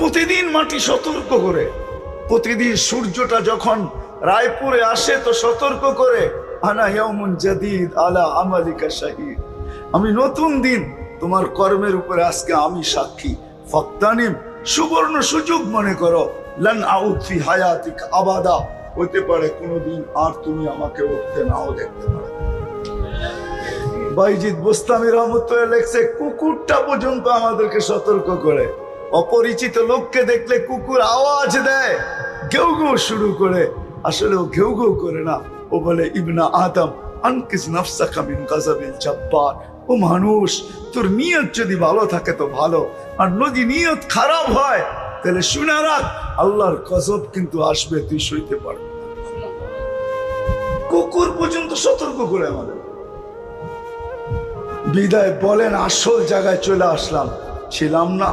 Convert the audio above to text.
প্রতিদিন মাটি সতর্ক করে, প্রতিদিন সূর্যটা যখন রায়পুরে আসে তো সতর্ক করে, আনা ইয়াউমুন জাদীদ আলা আমালিকা শাহীদ, আমি নতুন দিন তোমার কর্মের উপরে আজকে আমি সাক্ষী। ফাক্তানিম, সুবর্ণ সুযোগ মনে করো, লান আউদ ফি হায়াতিক আবাদা, হতে পারে কোনোদিন আর তুমি আমাকে উঠতে নাও দেখতে পারো। বাইজিদ বোস্তামি রহমতুল্লাহ লেখছে, কুকুরটা পর্যন্ত আমাদেরকে সতর্ক করে। অপরিচিত লোককে দেখলে কুকুর আওয়াজ দেয়, ঘেউ ঘেউ শুরু করে, আসলে ও ঘেউ ঘেউ করে না, ও বলে ইবনা আদম আনকিস নাফসাকা মিন গাযাবিল জাব্বার, ও মানুষ তোর নিয়ত যদি ভালো থাকে তো ভালো, আর যদি নিয়ত খারাপ হয় তাহলে শুনে রাখ আল্লাহর গজব কিন্তু আসবে, তুই সইতে পারবি না। কুকুর পর্যন্ত সতর্ক করে আমাদের। বিদায় বলেন, আসল জায়গায় চলে আসলাম, ছিলাম না।